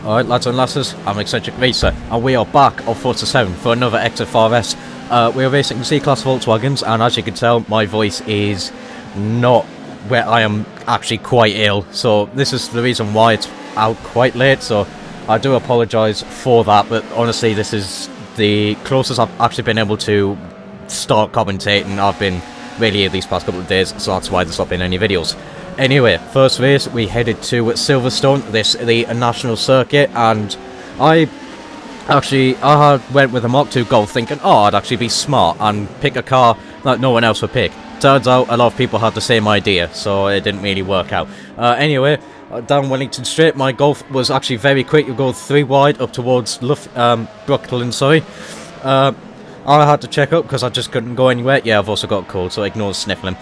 Alright lads and lasses, I'm Xcentric Racer, and we are back on Forza 7 for another XFRS. We are racing C-Class Volkswagens, and as you can tell, my voice is not where I am actually quite ill, so this is the reason why it's out quite late, so I do apologise for that, but honestly this is the closest I've actually been able to start commentating. I've been really ill these past couple of days, so that's why there's not been any videos. Anyway, first race, we headed to Silverstone, the national circuit, and I went with a Mark II Golf thinking, oh, I'd actually be smart and pick a car that no one else would pick. Turns out a lot of people had the same idea, so it didn't really work out. Anyway, down Wellington Straight, my Golf was actually very quick. You go 3 wide up towards Brooklyn, sorry. I had to check up because I just couldn't go anywhere. Yeah, I've also got a cold, so ignore sniffling.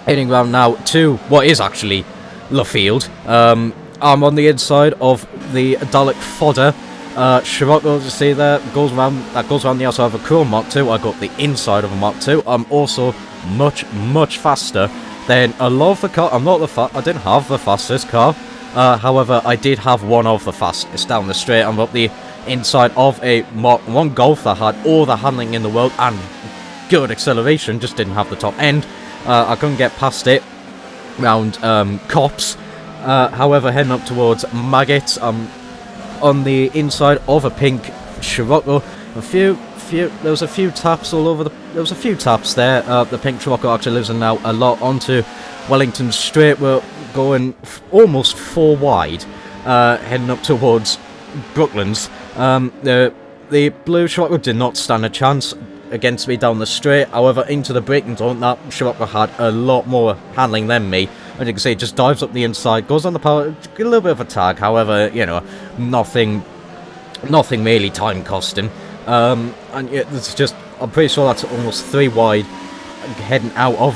Heading round now to what is actually Luffield. I'm on the inside of the Dalek Fodder Scirocco, as you see there, goes around the outside of a Chrome Mark II. I got the inside of a Mark II. I'm also much faster than a lot of the car. I didn't have the fastest car. However, I did have one of the fastest down the straight. I'm up the inside of a Mark I Golf that had all the handling in the world and good acceleration, just didn't have the top end. I couldn't get past it round Cops. However, heading up towards Maggots, I'm on the inside of a pink Scirocco. There was a few taps all over there was a few taps there. The pink Scirocco actually lives in now a lot onto Wellington Straight. We're going almost 4 wide, heading up towards Brooklands. The blue Scirocco did not stand a chance against me down the straight. However, into the braking zone, that Scirocco had a lot more handling than me. As you can see, it just dives up the inside, goes on the power, a little bit of a tag. However, you know, nothing really time costing. And yeah, it's just, I'm pretty sure that's almost 3 wide, heading out of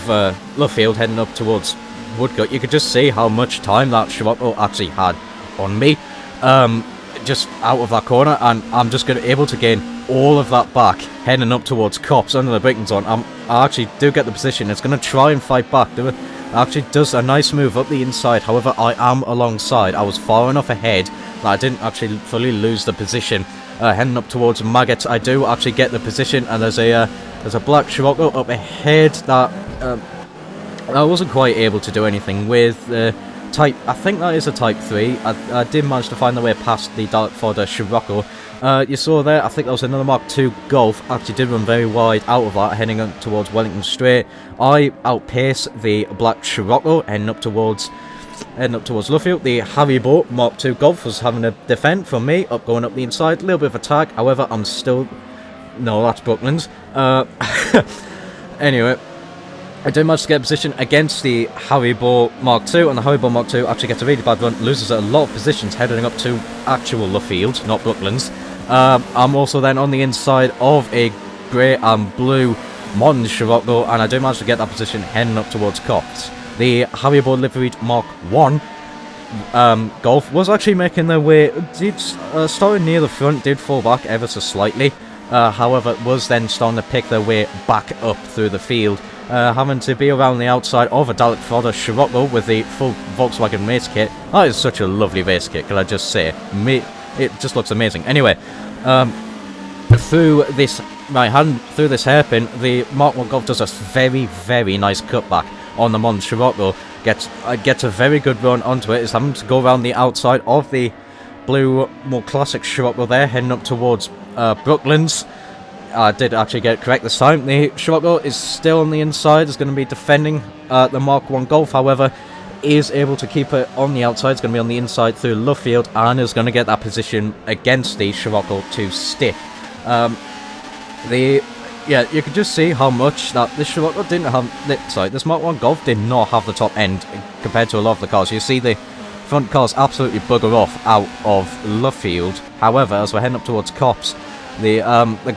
Luffield, heading up towards Woodcut. You could just see how much time that Scirocco actually had on me, just out of that corner, and I'm just going to be able to gain all of that back, heading up towards Cops under the braking zone. I actually do get the position. It's going to try and fight back. It actually does a nice move up the inside. However, I am alongside. I was far enough ahead that I didn't actually fully lose the position. Heading up towards Maggots, I do actually get the position, and there's a black Scirocco up ahead that I wasn't quite able to do anything with. I think that is a Type 3. I did manage to find the way past the Dalek Fodder Scirocco. You saw there, I think that was another Mark II Golf. Actually did run very wide out of that, heading up towards Wellington Straight. I outpace the black Scirocco, heading up towards Luffield. The Haribo Mark II Golf was having a defend from me, going up the inside. A little bit of a tag, however, I'm still... No, that's Brooklands. Anyway, I did manage to get a position against the Haribo Mark II, and the Haribo Mark II actually gets a really bad run, loses a lot of positions heading up to actual Luffield, not Brooklands. I'm also then on the inside of a grey and blue Mons Scirocco, and I do manage to get that position heading up towards Cops. The Haribo liveried Mark I Golf was actually making their way, starting near the front, did fall back ever so slightly. However, was then starting to pick their way back up through the field, having to be around the outside of a Dalek Fodder Scirocco with the full Volkswagen race kit. That is such a lovely race kit, can I just say. It just looks amazing. Anyway, through this hairpin, the Mark I Golf does a very nice cutback on the Mons Scirocco. Gets a very good run onto it. It's having to go around the outside of the blue, more classic Scirocco there, heading up towards Brooklands. I did actually get it correct this time. The Scirocco is still on the inside. It's going to be defending the Mark I Golf. However, is able to keep it on the outside. It's going to be on the inside through Luffield, and is going to get that position against the Scirocco to stick. Yeah, you can just see how much that this Scirocco didn't have. This Mark I Golf did not have the top end compared to a lot of the cars. You see the front cars absolutely bugger off out of Luffield. However, as we're heading up towards Cops, the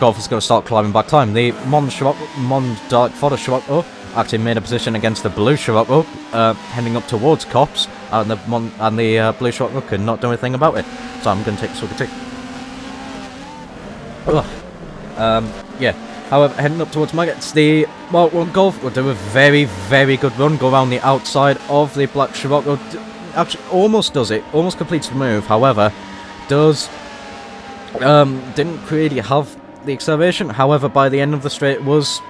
Golf is going to start climbing back time. The Mons Dalek Fodder Scirocco actually made a position against the blue Scirocco, heading up towards Cops, and the blue Scirocco could not do anything about it. So I'm going to take this look at it. Yeah. However, heading up towards Maggots, the Mark I Golf will do a very good run, go around the outside of the black Scirocco. actually almost does it, almost completes the move. However, didn't really have the acceleration. However, by the end of the straight was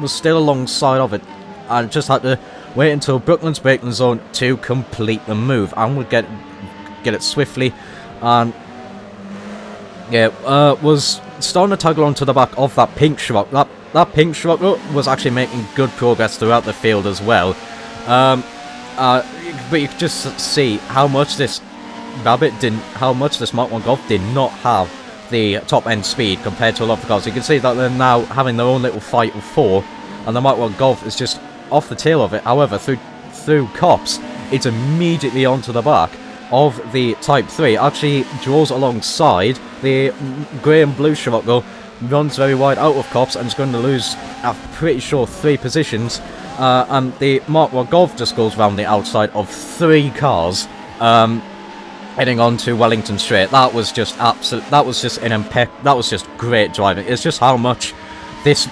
still alongside of it, and just had to wait until Brooklyn's braking zone to complete the move, and would get it swiftly. And yeah, was starting to tug along to the back of that pink Scirocco. That pink Scirocco was actually making good progress throughout the field as well. But you could just see how much this Mark 1 Golf did not have the top end speed compared to a lot of the cars. You can see that they're now having their own little fight of 4, and the Mark 1 Golf is just off the tail of it. However, through cops, it's immediately onto the back of the Type 3. Actually draws alongside the grey and blue Scirocco, runs very wide out of cops, and is going to lose, I'm pretty sure, 3 positions. And the Mark 1 Golf just goes round the outside of 3 cars, heading on to Wellington Straight. That was just that was just great driving. It's just how much this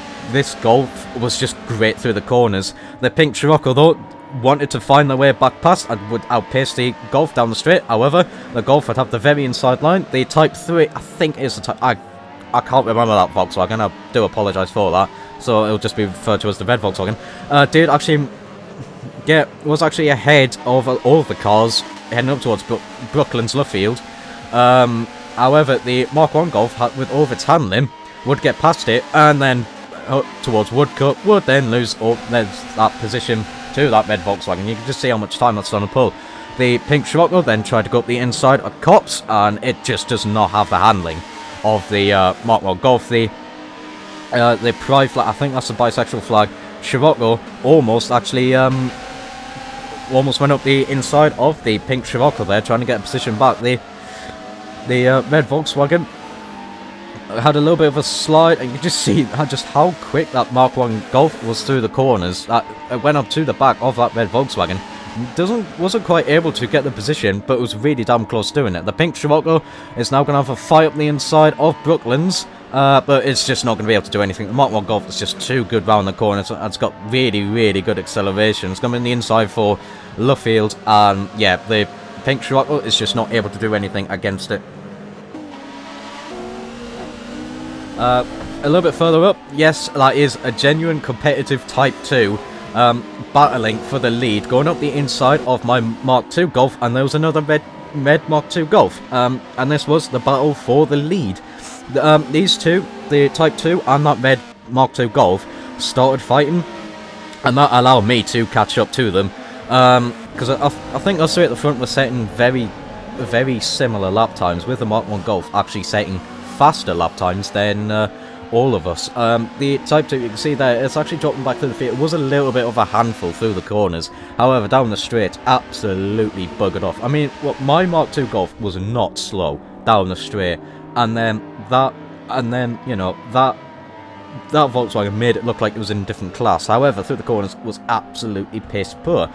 Golf was just great through the corners. The pink Scirocco, though, wanted to find their way back past and would outpace the Golf down the straight. However, the Golf would have the very inside line. The Type 3, I think, is the Type... I can't remember that Volkswagen. I do apologise for that. So it'll just be referred to as the red Volkswagen. Was actually ahead of all of the cars heading up towards Brooklands Luffield. However, the Mark 1 Golf, with all of its handling, would get past it, and then towards Woodcut, would then lose that position to that red Volkswagen. You can just see how much time that's on to pull. The pink Scirocco then tried to go up the inside of cops, and it just does not have the handling of the Mark 1 Golf. The pride flag, I think that's the bisexual flag, Scirocco almost actually almost went up the inside of the pink Scirocco there, trying to get a position back. The red Volkswagen had a little bit of a slide, and you just see just how quick that Mark 1 Golf was through the corners. It went up to the back of that red Volkswagen. Wasn't quite able to get the position, but was really damn close doing it. The pink Scirocco is now going to have a fight up the inside of Brooklands, but it's just not going to be able to do anything. The Mark 1 Golf is just too good round the corners. It's got really, really good acceleration. It's coming in the inside for Luffield, and yeah, the pink Scirocco is just not able to do anything against it. A little bit further up, yes, that is a genuine competitive Type 2. Battling for the lead, going up the inside of my Mark 2 Golf, and there was another red Mark 2 Golf, and this was the battle for the lead. These two, the Type 2 and that red Mark 2 Golf, started fighting, and that allowed me to catch up to them, because I think us three at the front were setting very, very similar lap times, with the Mark 1 Golf actually setting faster lap times than all of us. The Type 2, you can see there, it's actually dropping back to the field. It was a little bit of a handful through the corners. However, down the straight, absolutely buggered off. I mean, my Mark 2 Golf was not slow down the straight, and then you know, that Volkswagen made it look like it was in a different class. However, through the corners was absolutely piss poor.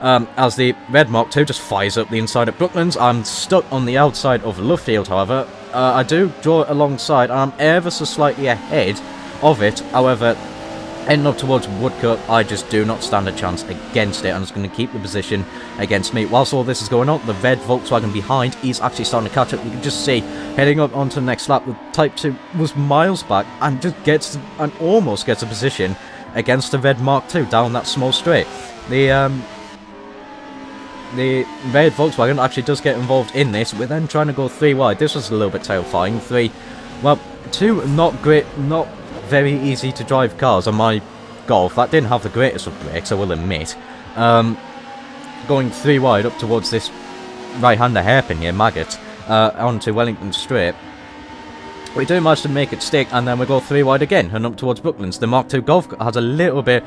As the red Mark 2 just fires up the inside of Brooklands. I'm stuck on the outside of Luffield, however. I do draw it alongside, and I'm ever so slightly ahead of it. However, ending up towards Woodcut, I just do not stand a chance against it, and it's going to keep the position against me. Whilst all this is going on, the red Volkswagen behind is actually starting to catch up. You can just see, heading up onto the next lap, the Type 2 was miles back, and just almost gets a position against the red Mark 2 down that small straight. The red Volkswagen actually does get involved in this. We're then trying to go 3 wide. This was a little bit terrifying. 2 not great, not very easy to drive cars on my Golf. That didn't have the greatest of brakes, I will admit. Going 3 wide up towards this right-hander hairpin here, Maggot, onto Wellington Straight. We do manage to make it stick, and then we go 3 wide again, and up towards Brooklands. The Mark 2 Golf has a little bit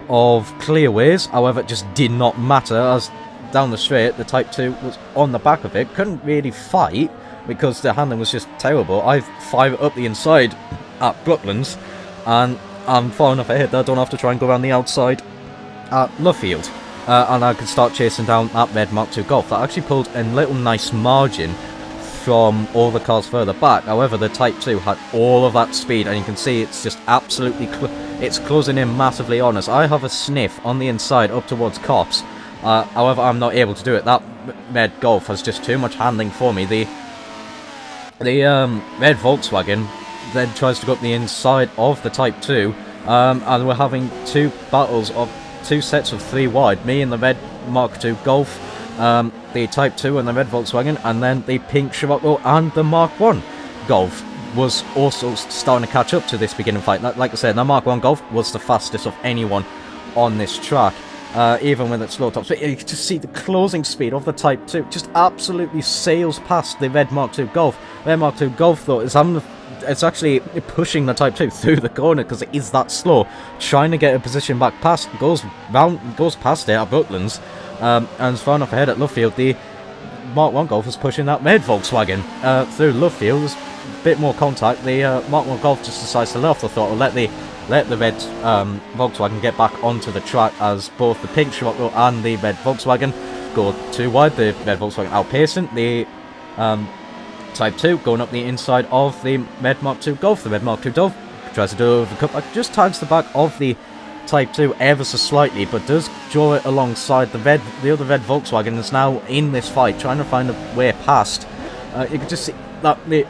of clearways, however, it just did not matter, as down the straight, the Type 2 was on the back of it, couldn't really fight because the handling was just terrible. I fire up the inside at Brooklands, and I'm far enough ahead that I don't have to try and go around the outside at Luffield, and I can start chasing down that red Mark 2 Golf. That actually pulled a little nice margin from all the cars further back. However, the Type 2 had all of that speed, and you can see it's just absolutely it's closing in massively on us. I have a sniff on the inside up towards cops. However, I'm not able to do it. That red Golf has just too much handling for me. The red Volkswagen then tries to go up the inside of the Type 2, and we're having two battles of two sets of 3 wide. Me and the red Mark II Golf, the Type 2 and the red Volkswagen, and then the pink Scirocco and the Mark I Golf was also starting to catch up to this beginning fight. Like I said, the Mark I Golf was the fastest of anyone on this track, even with its low top speed. You can just see the closing speed of the Type 2 just absolutely sails past the red Mark II Golf. Red Mark II Golf, though, it's actually pushing the Type 2 through the corner because it is that slow, trying to get a position back past, goes past it at Brooklands, and is far enough ahead at Luffield. The Mark I Golf is pushing that red Volkswagen through Luffield. There's a bit more contact. The Mark I Golf just decides to let off the throttle, let the red Volkswagen get back onto the track, as both the pink Scirocco and the red Volkswagen go too wide. The red Volkswagen outpacing the Type 2, going up the inside of the red Mark II Golf. The red Mark II Golf tries to do a cutback, just tags the back of the Type 2 ever so slightly, but does draw it alongside the other red Volkswagen is now in this fight, trying to find a way past. You can just see that the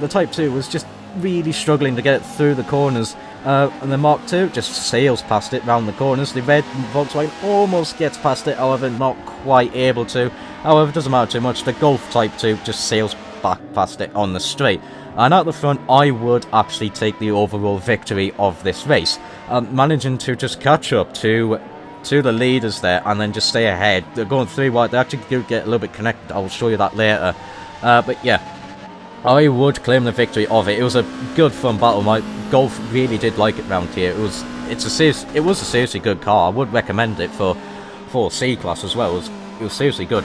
Type 2 was just really struggling to get it through the corners, and the Mark II just sails past it round the corners. The red Volkswagen almost gets past it, however not quite able to. However, it doesn't matter too much. The Golf Type 2 just sails back past it on the straight, and at the front I would actually take the overall victory of this race, managing to just catch up to the leaders there and then just stay ahead. They're going 3 wide. They actually do get a little bit connected. I'll show you that later, but yeah, I would claim the victory of it. It was a good fun battle. My Golf really did like it round here. It was a seriously good car. I would recommend it for C-Class as well. It was seriously good.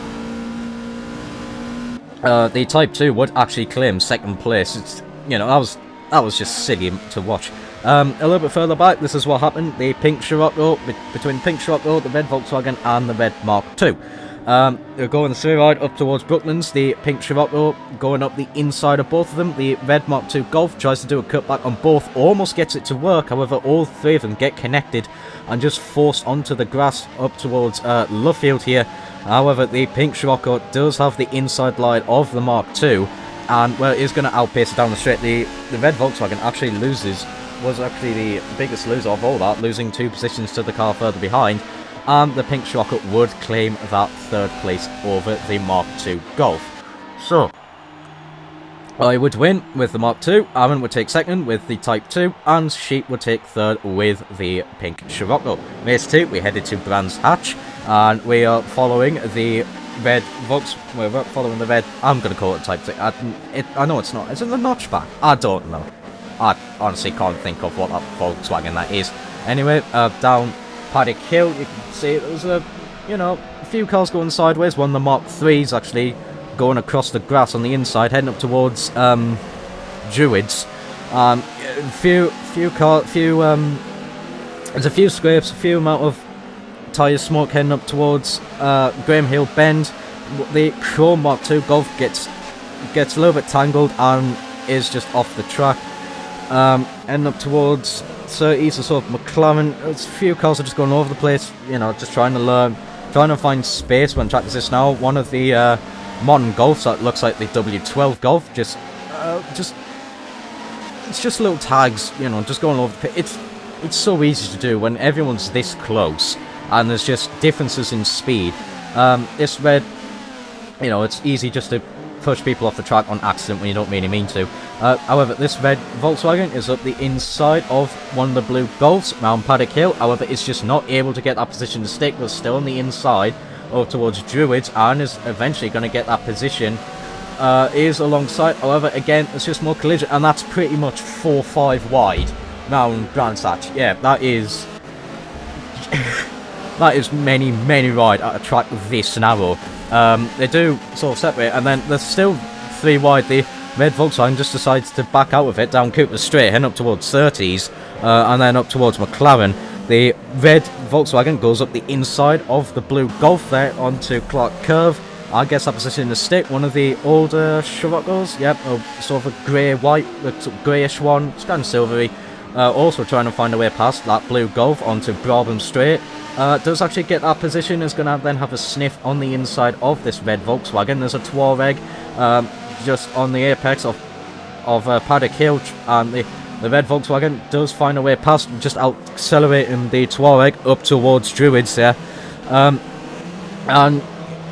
The Type 2 would actually claim 2nd place. It's, that was just silly to watch. A little bit further back, this is what happened. The pink Scirocco, between pink Scirocco, the red Volkswagen and the red Mark II. They're going the straight ride up towards Brooklands. The pink Scirocco going up the inside of both of them. The red Mark II Golf tries to do a cutback on both, almost gets it to work. However, all 3 of them get connected and just forced onto the grass up towards Luffield here. However, the pink Scirocco does have the inside line of the Mark II, and well, is going to outpace it down the straight. The red Volkswagen actually was actually the biggest loser of all that, losing 2 positions to the car further behind. And the pink Scirocco would claim that 3rd place over the Mark II Golf. So, I would win with the Mark II, Aaron would take 2nd with the Type 2, and Sheep would take 3rd with the pink Scirocco. Race 2, we headed to Brands Hatch, and we are following the red we're following the red, I'm going to call it Type 2. I know it's not, is it the notchback? I don't know. I honestly can't think of what that Volkswagen that is. Anyway, down Paddock Hill, you can see there's a few cars going sideways. One of the Mark III's actually going across the grass on the inside, heading up towards Druids. There's a few scrapes, a few amount of tyre smoke heading up towards Graham Hill Bend. The Chrome Mark II Golf gets a little bit tangled and is just off the track. Ending up towards east of sort of McLaren. There's a few cars are just going all over the place, just trying to find space when track is this now. One of the modern Golfs that looks like the W12 Golf, it's just little tags, just going over the pit. It's so easy to do when everyone's this close and there's just differences in speed. This red, it's easy just to push people off the track on accident when you don't really mean to. However, this red Volkswagen is up the inside of one of the blue Golfs around Paddock Hill. However, it's just not able to get that position to stick. We're still on the inside over towards Druids and is eventually going to get that position. Is alongside. However, again, it's just more collision, and that's pretty much 4-5 wide round Brands Hatch. Yeah, that is that is many wide at a track this narrow. They do sort of separate, and then there's still 3 wide. The red Volkswagen just decides to back out of it down Cooper Straight, heading up towards 30s, and then up towards McLaren. The red Volkswagen goes up the inside of the blue Golf there onto Clark Curve. I guess that position to stick. One of the older Scirocco's, yep, sort of a grey-white, sort of greyish one. It's kind of silvery. also trying to find a way past that blue Golf onto Brabham Straight. Does actually get that position, is going to then have a sniff on the inside of this red Volkswagen. There's a Touareg just on the apex of Paddock Hill, and the red Volkswagen does find a way past, just accelerating the Touareg up towards Druids there. And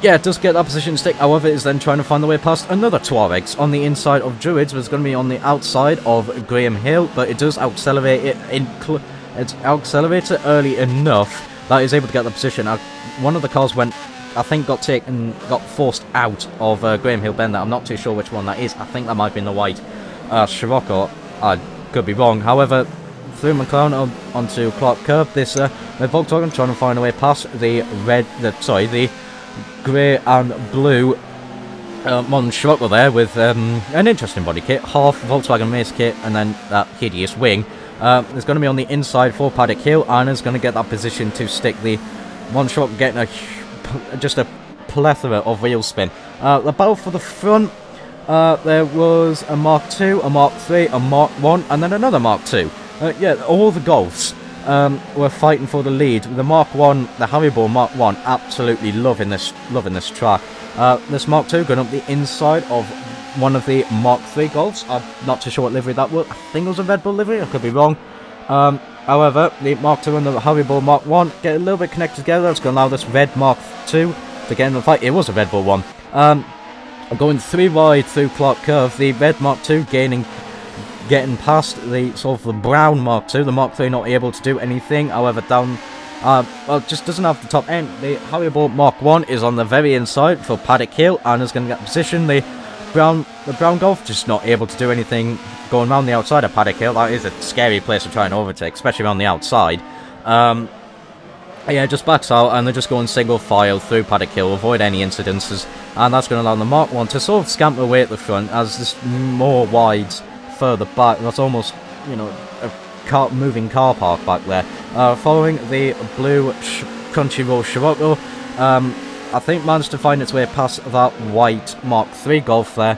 yeah, it does get that position stick. However, it's then trying to find the way past another Touaregs on the inside of Druids, but it's going to be on the outside of Graham Hill, but it does accelerate it it accelerates it early enough that it's able to get the position. One of the cars got forced out of Graham Hill Bend. I'm not too sure which one that is. I think that might have been the white Scirocco. I could be wrong. However, through McLaren onto Clark Curve, this red Volkswagen trying to find a way past the grey and blue modern Scirocco there, with an interesting body kit, half Volkswagen race kit, and then that hideous wing. It's going to be on the inside for Paddock Hill, and is going to get that position to stick the one Scirocco, getting just a plethora of wheel spin. The battle for the front, there was a Mark II, a Mark III, a Mark I, and then another Mark II. Yeah, all the Golfs were fighting for the lead. The Mark I, the Haribo Mark I, absolutely loving this track. This Mark II going up the inside of one of the Mark III Golfs. I'm not too sure what livery that was. I think it was a Red Bull livery, I could be wrong. However, the Mark II and the Haribo Mark I get a little bit connected together. It's going to allow this red Mark II to get in the fight. It was a Red Bull one. Going 3 wide through Clark Curve, the red Mark II getting past the sort of the brown Mark II. The Mark III not able to do anything. However, down, just doesn't have the top end. The Haribo Mark I is on the very inside for Paddock Hill, and is going to get position. The brown Golf just not able to do anything going around the outside of Paddock Hill. That is a scary place to try and overtake, especially around the outside. Yeah, just backs out, and they're just going single file through Paddock Hill, avoid any incidences, and that's going to allow the Mark I to sort of scamper away at the front as there's more wides further back. That's almost, you know, a moving car park back there. Following the blue Country Road Scirocco, I think managed to find its way past that white Mark III Golf there,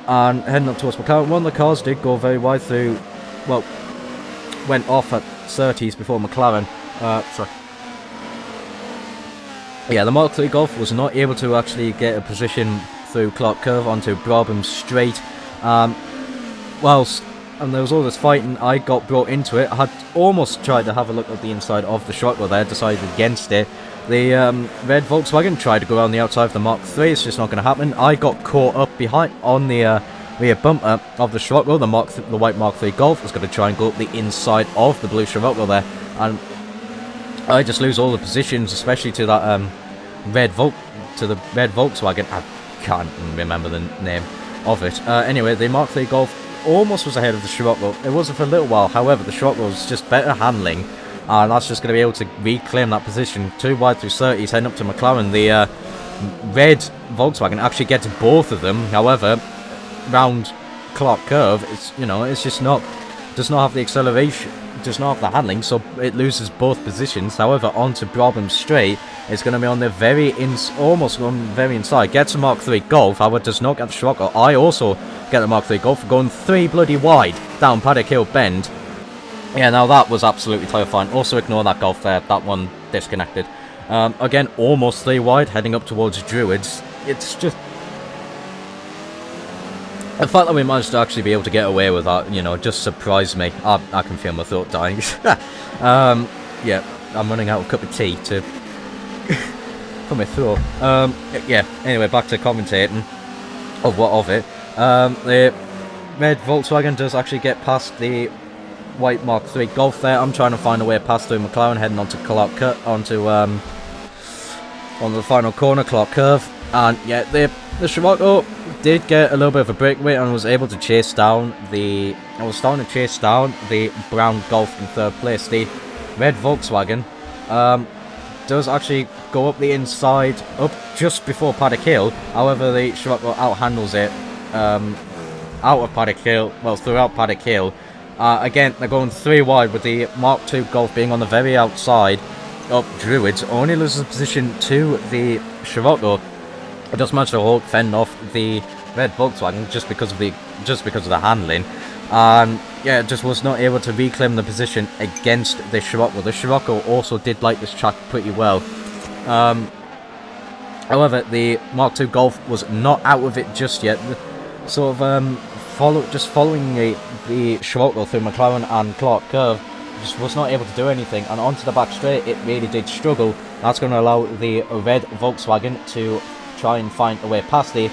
and heading up towards McLaren. One of the cars did go very wide through, well, went off at 30s before McLaren. Sorry. Yeah, the Mark III Golf was not able to actually get a position through Clark Curve onto Brabham Straight. And there was all this fighting, I got brought into it. I had almost tried to have a look at the inside of the Scirocco there, decided against it. The red Volkswagen tried to go around the outside of the Mark III, it's just not going to happen. I got caught up behind on the rear bumper of the Scirocco. The white Mark III Golf was going to try and go up the inside of the blue Scirocco there, and I just lose all the positions, especially to that red Volkswagen. I can't remember the name of it. Anyway, the Mark III Golf almost was ahead of the Scirocco. It wasn't for a little while. However, the Scirocco was just better handling, and that's just going to be able to reclaim that position. 2 wide through 30s, heading up to McLaren. The red Volkswagen actually gets both of them. However, round Clark Curve, it's just does not have the acceleration, does not have the handling, so it loses both positions. However, onto Brabham Straight, it's going to be on the almost on the very inside. Gets a Mark III Golf, however, does not get the Scirocco. I also get the Mark III Golf, going 3 bloody wide down Paddock Hill Bend. Yeah, now that was absolutely terrifying. Also ignore that Golf there, that one disconnected. Again, almost 3 wide, heading up towards Druids. It's just the fact that we managed to actually be able to get away with that, just surprised me. I can feel my throat dying. Yeah, I'm running out of a cup of tea to for my throat. Yeah, anyway, back to commentating of it. The red Volkswagen does actually get past the white Mark III Golf there. I'm trying to find a way past through McLaren, heading onto on the final corner, Clark Curve. And yeah, the Scirocco did get a little bit of a breakaway and was able to chase down the brown Golf in 3rd place. The red Volkswagen does actually go up the inside, up just before Paddock Hill. However, the Scirocco outhandles it out of Paddock Hill, well, throughout Paddock Hill. Again, they're going 3 wide with the Mark II Golf being on the very outside of Druids. Only loses position to the Scirocco. It does manage to fend off the red Volkswagen just because of the handling. And yeah, just was not able to reclaim the position against the Scirocco. The Scirocco also did like this track pretty well. However, the Mark II Golf was not out of it just yet. Sort of following the Scirocco through McLaren and Clark Curve, just was not able to do anything, and onto the back straight it really did struggle. That's going to allow the red Volkswagen to try and find a way past. The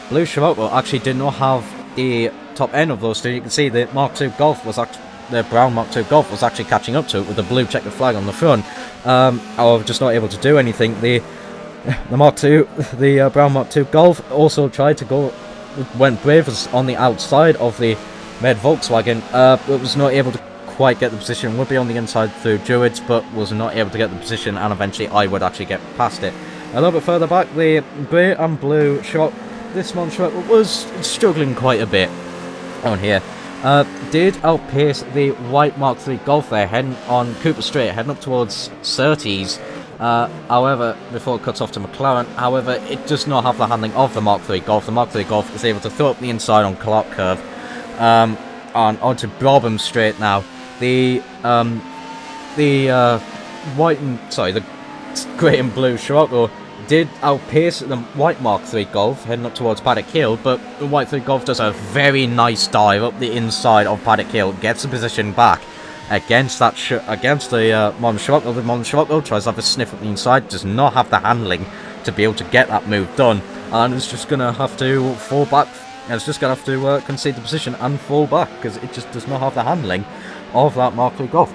blue Scirocco actually did not have the top end of those two. You can see the Mark II Golf was actually, the brown Mark II Golf was actually catching up to it with the blue checkered flag on the front. I was just not able to do anything. The Mark II, the brown Mark II Golf also tried to go, went brave on the outside of the red Volkswagen, but was not able to quite get the position. Would be on the inside through Druids, but was not able to get the position, and eventually I would actually get past it. A little bit further back, the grey and blue Scirocco, this Scirocco was struggling quite a bit on here. Did outpace the white Mark III Golf there, heading on Cooper Straight, heading up towards Surtees. However, before it cuts off to McLaren, however, it does not have the handling of the Mark III Golf. The Mark III Golf is able to throw up the inside on Clark Curve, and onto Brabham Straight now. The grey and blue Scirocco did outpace the white Mark III Golf heading up towards Paddock Hill, but the white 3 Golf does a very nice dive up the inside of Paddock Hill, gets the position back against that against the Modern Scirocco. The Modern Scirocco tries to have a sniff at the inside, does not have the handling to be able to get that move done, and it's just going to have to fall back. It's just going to have to concede the position and fall back, because it just does not have the handling of that Mark III Golf.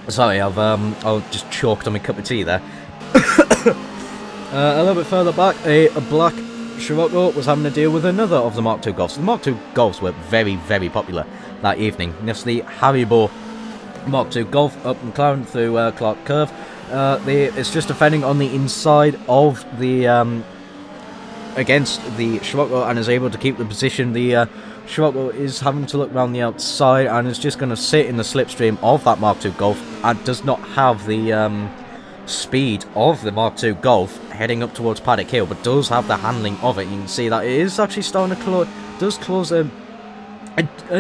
Sorry, I've just choked on my cup of tea there. A little bit further back, a black Scirocco was having to deal with another of the Mark II Golfs. The Mark II Golfs were very, very popular that evening. This the Haribo Mark II Golf up McLaren through Clark Curve. It's just defending on the inside of the against the Scirocco and is able to keep the position. The Scirocco is having to look around the outside and is just going to sit in the slipstream of that Mark II Golf, and does not have the speed of the Mark II Golf heading up towards Paddock Hill, but does have the handling of it. You can see that it is actually starting to close a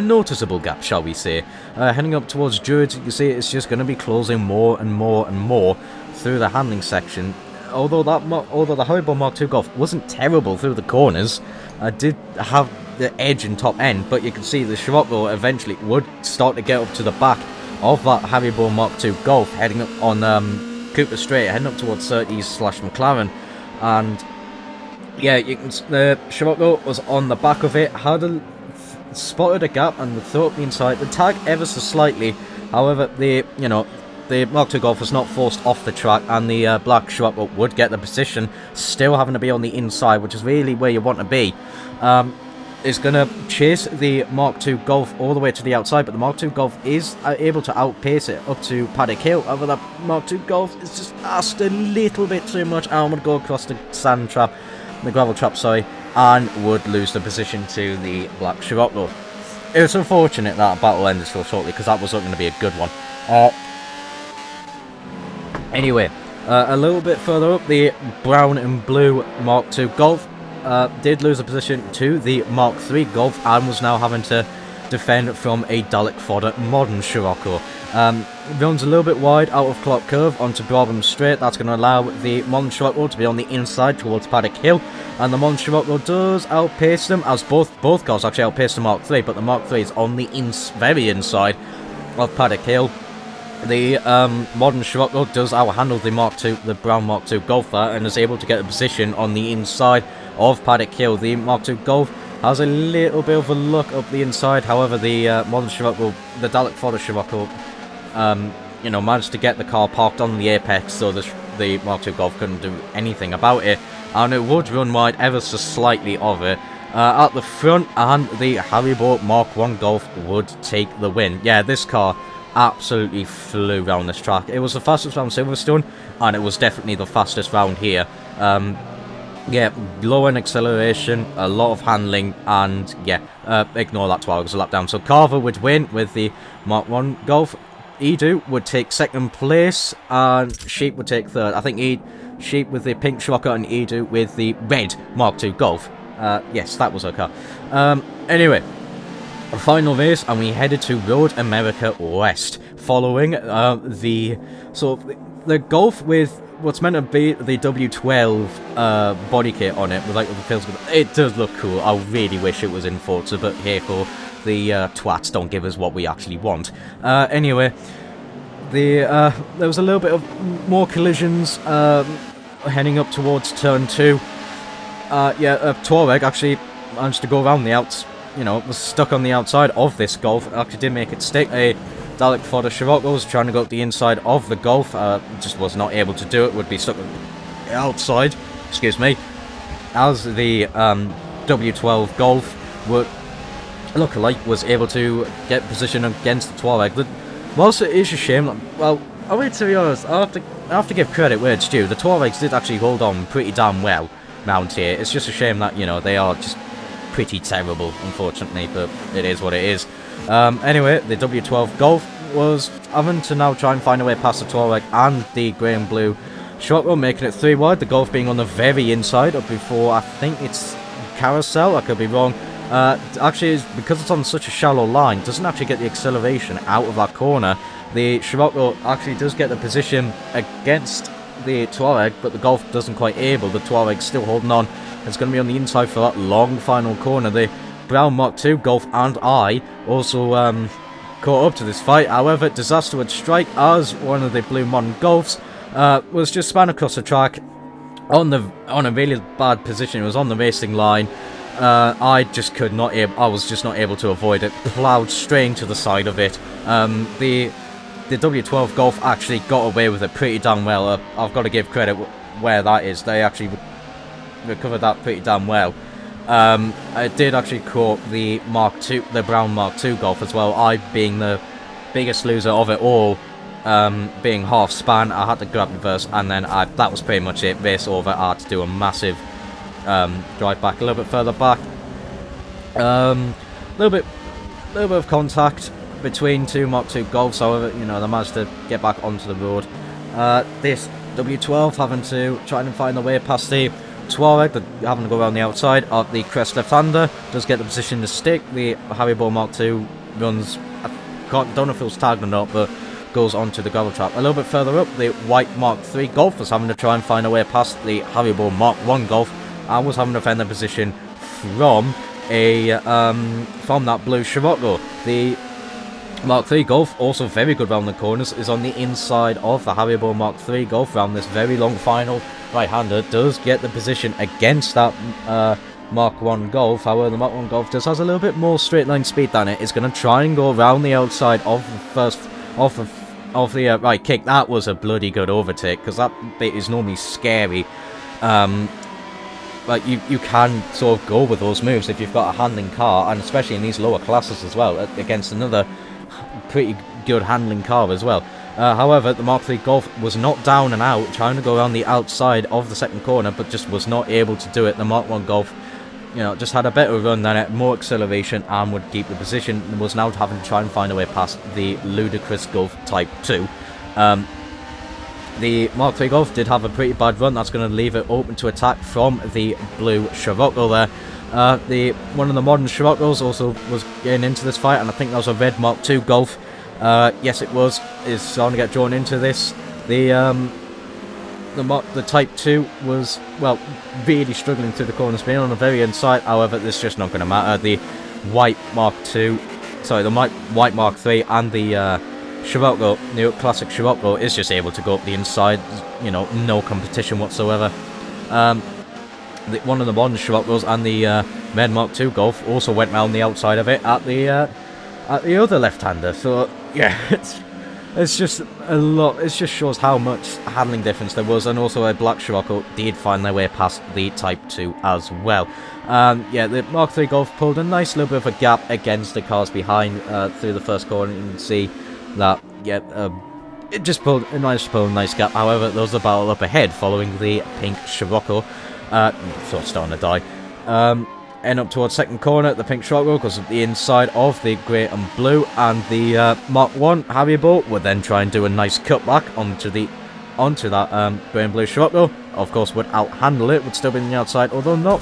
noticeable gap, shall we say. Heading up towards Druids, you can see it's just going to be closing more and more and more through the handling section. Although the Haribo Mark II Golf wasn't terrible through the corners, did have the edge and top end, but you can see the Scirocco eventually would start to get up to the back of that Haribo Mark II Golf, heading up on Cooper Straight, heading up towards Surtees/McLaren, and yeah, the Scirocco was on the back of it, spotted a gap and would throw up the inside, the tag ever so slightly. However, the Mark II Golf was not forced off the track, and the black Scirocco would get the position, still having to be on the inside, which is really where you want to be. Is going to chase the Mark II Golf all the way to the outside, but the Mark II Golf is able to outpace it up to Paddock Hill. However, that Mark II Golf is just asked a little bit too much, and would go across the gravel trap, and would lose the position to the black Scirocco. It was unfortunate that battle ended so shortly, because that was going to be a good one. Anyway, a little bit further up, the brown and blue Mark II Golf did lose a position to the Mark III Golf, and was now having to defend from a Dalek fodder Modern Scirocco. Runs a little bit wide out of Clark Curve onto Brabham Straight. That's going to allow the Modern Scirocco to be on the inside towards Paddock Hill, and the Modern Scirocco does outpace them, as both cars actually outpace the Mark III, but the Mark III is on the very inside of Paddock Hill. The Modern Scirocco does outhandle the brown Mark II Golf there, and is able to get a position on the inside of Paddock Hill. The Mark II Golf has a little bit of a look up the inside. However, the Modern Scirocco, the Dalek fodder Scirocco, managed to get the car parked on the apex, so the Mark II Golf couldn't do anything about it, and it would run wide ever so slightly of it at the front, and the Haribo Mark I Golf would take the win. Yeah, this car absolutely flew around this track. It was the fastest round Silverstone, and it was definitely the fastest round here. Yeah, low in acceleration, a lot of handling, and yeah, ignore that 12 as a lap down. So Carver would win with the Mark I Golf. Edu would take second place, and Sheep would take third. I think Sheep with the pink Scirocco and Edu with the red Mark II Golf. Yes, that was our car. Anyway, a final race, and we headed to Road America West, following the Golf with what's meant to be the W12 body kit on it, with like the feels good. It does look cool. I really wish it was in Forza, but hey ho, the twats don't give us what we actually want. Anyway, there was a little bit of more collisions heading up towards turn 2. Touareg actually managed to go around the outs. Was stuck on the outside of this Golf. Actually did make it stick. A Dalek Fodder Scirocco was trying to go up the inside of the Golf. Just was not able to do it. Would be stuck outside. Excuse me. As the W12 Golf would look alike was able to get position against the Touareg. Whilst it is a shame, well, I mean, to be honest, I have to give credit where it's due. The Touaregs did actually hold on pretty damn well round here. It's just a shame that, they are just pretty terrible, unfortunately, but it is what it is. Anyway, the W12 Golf was having to now try and find a way past the Touareg and the grey and blue Scirocco, making it 3 wide, the Golf being on the very inside up before, I think it's Carousel, I could be wrong. Actually, because it's on such a shallow line, it doesn't actually get the acceleration out of that corner. The Scirocco actually does get the position against the Touareg, but the Golf doesn't quite able. The Touareg's still holding on. It's going to be on the inside for that long final corner. The brown Mark II Golf and I also caught up to this fight. However, disaster would strike as one of the blue modern Golfs was just span across the track on a really bad position. It was on the racing line. I was just not able to avoid it. Plowed straight into the side of it. The W12 Golf actually got away with it pretty damn well. I've got to give credit where that is. They actually recovered that pretty damn well. I did actually caught the brown Mark II Golf as well. I being the biggest loser of it all, being half span, I had to grab reverse, and then that was pretty much it. Race over. I had to do a massive drive back a little bit further back. Little bit of contact between two Mark II Golfs. However, they managed to get back onto the road. This W12 having to try and find their way past the Touareg, having to go around the outside of the crest left-hander, does get the position to stick. The Haribo Mark II runs, don't know if it was tagged or not, but goes onto the gravel trap. A little bit further up, the white Mark III Golf was having to try and find a way past the Haribo Mark I Golf, and was having to defend the position from that blue Scirocco. The Mark III Golf, also very good round the corners, is on the inside of the Haribo Mark III Golf round this very long final. Right-hander does get the position against that Mark I Golf. However, the Mark I Golf just has a little bit more straight line speed than it. It's going to try and go around the outside of the right kick. That was a bloody good overtake, because that bit is normally scary. Like you can sort of go with those moves if you've got a handling car, and especially in these lower classes as well, against another pretty good handling car as well. However, the Mark III Golf was not down and out, trying to go around the outside of the second corner, but just was not able to do it. The Mark I Golf, just had a better run than it, more acceleration, and would keep the position, and was now having to try and find a way past the ludicrous Golf Type 2. The Mark III Golf did have a pretty bad run. That's going to leave it open to attack from the blue Scirocco there. One of the modern Sciroccos also was getting into this fight, and I think that was a red Mark II Golf. Yes, it was. Is starting to get drawn into this. The Type 2 was, well, really struggling through the corners, being on the very inside. However, this is just not going to matter. The white Mark III and the Scirocco, the classic Scirocco, is just able to go up the inside. No competition whatsoever. One of the modern Sciroccos and the red Mark II Golf also went round the outside of it at the other left-hander. So yeah, it's just a lot. It just shows how much handling difference there was, and also a black Scirocco did find their way past the Type 2 as well. The Mark III Golf pulled a nice little bit of a gap against the cars behind through the first corner. You can see that it just pulled a nice gap. However, there was a battle up ahead following the pink Scirocco. Starting to die. End up towards second corner. The pink Scirocco goes up the inside of the grey and blue, and the Mark I Haribo would then try and do a nice cutback onto that grey and blue Scirocco. Of course, would outhandle it, would still be on the outside, although not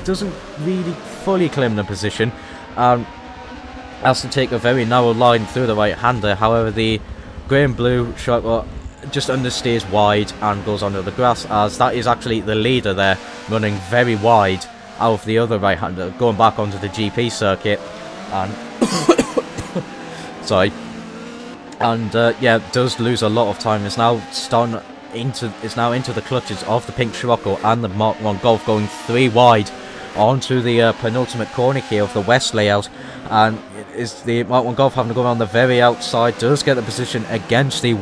doesn't really fully claim the position, has to take a very narrow line through the right-hander. However, the grey and blue Scirocco just understeers wide and goes onto the grass, as that is actually the leader there, running very wide out of the other right-hander, going back onto the GP circuit, and sorry, and yeah, does lose a lot of time. It's now into the clutches of the pink Scirocco and the Mark 1 Golf, going 3 wide onto the penultimate corner here of the west layout, and it is the Mark 1 Golf having to go around the very outside. Does get the position against the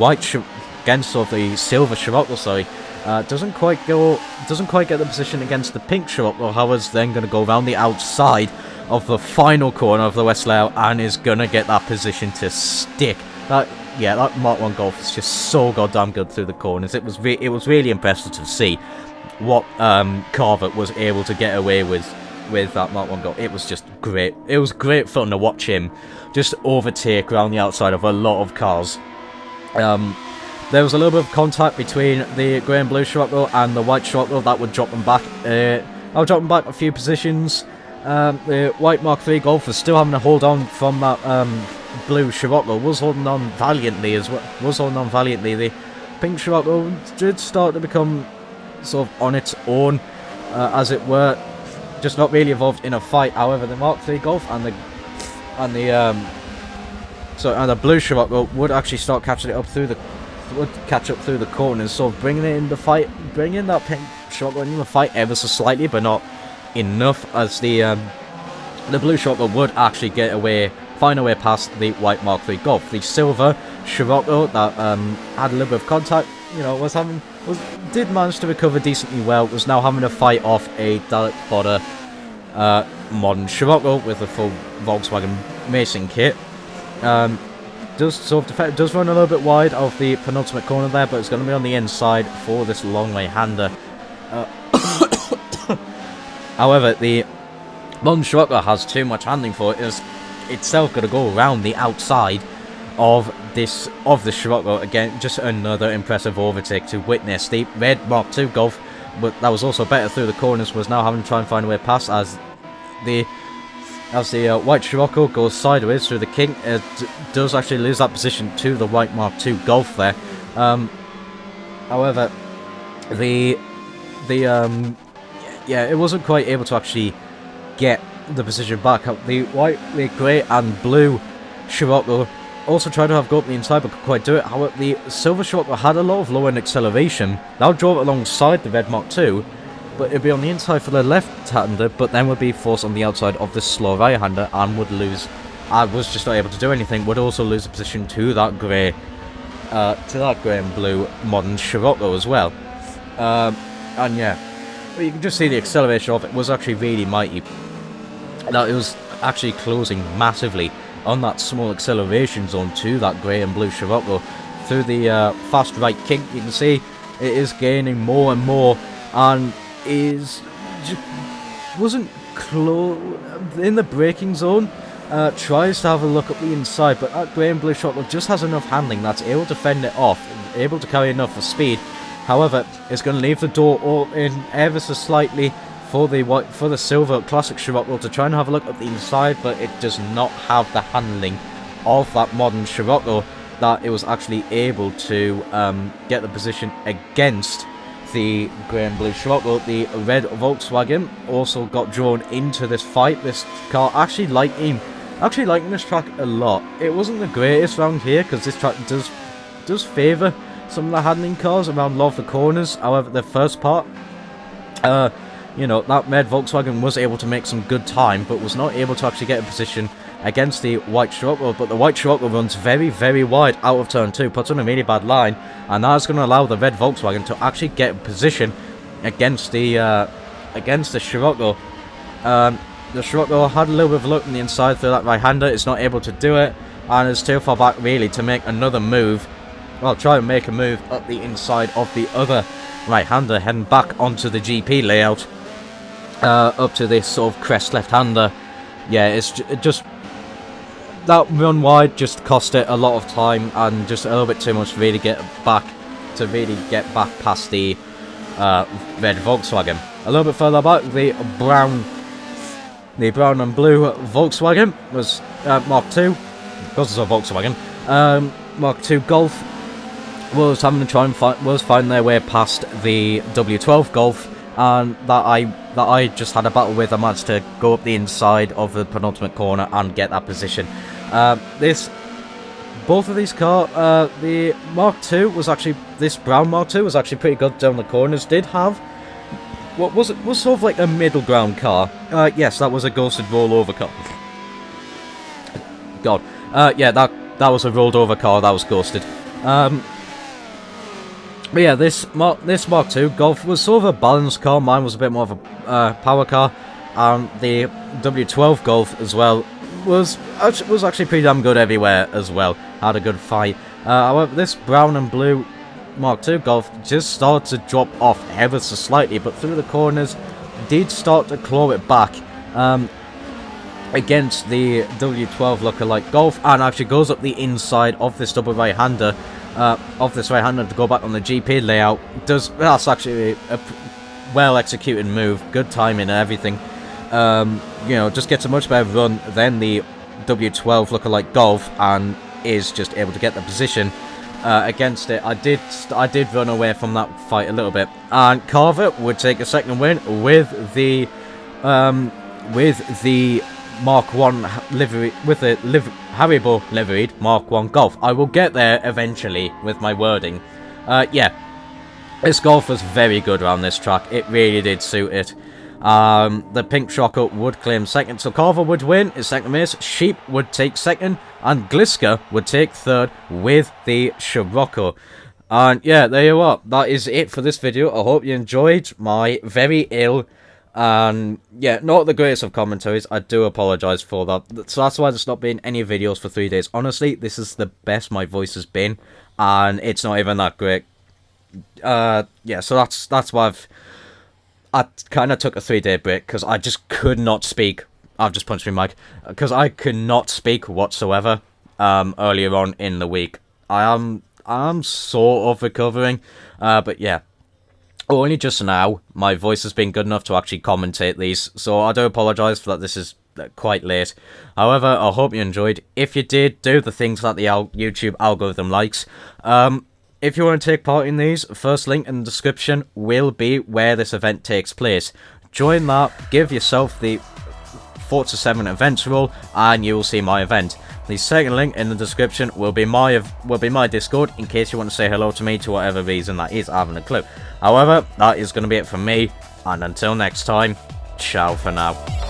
the silver Scirocco, sorry. Doesn't quite get the position against the pink Scirocco. However, is then going to go around the outside of the final corner of the west layout and is going to get that position to stick. That Mark 1 Golf is just so goddamn good through the corners. It was really impressive to see what Carver was able to get away with that Mark 1 Golf. It was just great. It was great fun to watch him just overtake around the outside of a lot of cars. There was a little bit of contact between the grey and blue Scirocco and the white Scirocco that would drop them back. I'll drop them back a few positions. The white Mark 3 Golf was still having to hold on from that blue Scirocco. Was holding on valiantly as well. The pink Scirocco did start to become sort of on its own, as it were, just not really involved in a fight. However, the Mark 3 Golf and the blue Scirocco would actually start catching it up through the corners, sort of bringing it in the fight, bringing that pink Scirocco in the fight ever so slightly, but not enough, as the blue Scirocco would actually find a way past the white Mark 3 Golf. The silver Scirocco that had a little bit of contact, did manage to recover decently well, was now having to fight off a Dalek Fodder modern Scirocco with a full Volkswagen racing kit. Does run a little bit wide of the penultimate corner there, but it's going to be on the inside for this long right-hander. However, the modern Scirocco has too much handling for it. It's itself going to go around the outside of the Scirocco. Again, just another impressive overtake to witness. The red Mark II Golf, but that was also better through the corners, was now having to try and find a way past, as the white Scirocco goes sideways through the kink. It does actually lose that position to the white Mark II Golf there. However, it wasn't quite able to actually get the position back. The grey and blue Scirocco also tried to go up the inside, but couldn't quite do it. However, the silver Scirocco had a lot of low-end acceleration. That drove it alongside the red Mark II, but it'd be on the inside for the left-hander, but then would be forced on the outside of the slow right-hander and would lose. I was just not able to do anything. Would also lose the position to that grey and blue modern Scirocco as well. And yeah, but you can just see the acceleration of it was actually really mighty. Now it was actually closing massively on that small acceleration zone to that grey and blue Scirocco through the fast right kink. You can see it is gaining more and more, and wasn't close in the braking zone. Tries to have a look at the inside, but that grey and blue Scirocco just has enough handling that's able to fend it off, able to carry enough for speed. However, it's going to leave the door open ever so slightly for the silver classic Scirocco to try and have a look at the inside, but it does not have the handling of that modern Scirocco that it was actually able to get the position against the grey and blue Scirocco. The red Volkswagen also got drawn into this fight. This car actually liking this track a lot. It wasn't the greatest round here, because this track does favour some of the handling cars around a lot of the corners. However, the first part, that red Volkswagen was able to make some good time, but was not able to actually get a position against the white Scirocco. But the white Scirocco runs very, very wide out of turn 2, puts on a really bad line, and that's going to allow the red Volkswagen to actually get a position against the Scirocco. The Scirocco had a little bit of a look on the inside through that right-hander. It's not able to do it, and is too far back really to make another move. Well, try and make a move up the inside of the other right-hander, heading back onto the GP layout, up to this sort of crest left-hander. Yeah, it's just that run wide just cost it a lot of time and just a little bit too much to really get back past the red Volkswagen. A little bit further back, the brown and blue Volkswagen was Mark II, because it's a Volkswagen. Mark II Golf was having to try and find their way past the W12 Golf, and that I just had a battle with. I managed to go up the inside of the penultimate corner and get that position. Both of these cars, the Mark II was actually, this brown Mark II was actually pretty good down the corners. Did have, what was it, was sort of like a middle ground car. Yes, that was a ghosted rollover car. God, yeah, that was a rolled over car, that was ghosted. But yeah, this Mark II Golf was sort of a balanced car. Mine was a bit more of a power car, and the W12 Golf as well was actually pretty damn good everywhere as well. Had a good fight. However, this brown and blue Mark II Golf just started to drop off ever so slightly, but through the corners did start to claw it back against the W12 lookalike Golf, and actually goes up the inside of this double right-hander. To go back on the GP layout. That's actually a well executed move, good timing and everything. You know, just gets a much better run than the W12 lookalike Golf, and is just able to get the position against it. I did run away from that fight a little bit, and Carver would take a second win with the Mark 1 livery, with the Haribo liveried Mark 1 Golf. I will get there eventually with my wording. Yeah, this Golf was very good around this track. It really did suit it. The Pink Shocker would claim second, so Carver would win his second race, Sheep would take second, and Gliska would take third with the Scirocco. And yeah, there you are. That is it for this video. I hope you enjoyed my very ill and yeah, not the greatest of commentaries. I do apologise for that. So that's why there's not been any videos for 3 days. Honestly, this is the best my voice has been, and it's not even that great. Yeah, so that's why I kind of took a 3-day break, because I just could not speak. I've just punched my mic, because I could not speak whatsoever earlier on in the week. I'm sort of recovering, but yeah. Only just now, my voice has been good enough to actually commentate these, so I do apologise for that. This is quite late. However, I hope you enjoyed. If you did, do the things that the YouTube algorithm likes. If you want to take part in these, first link in the description will be where this event takes place. Join that, give yourself the Forza 7 events role, and you will see my event. The second link in the description will be my Discord, in case you want to say hello to me to whatever reason that is. I haven't a clue. However, that is going to be it from me, and until next time, ciao for now.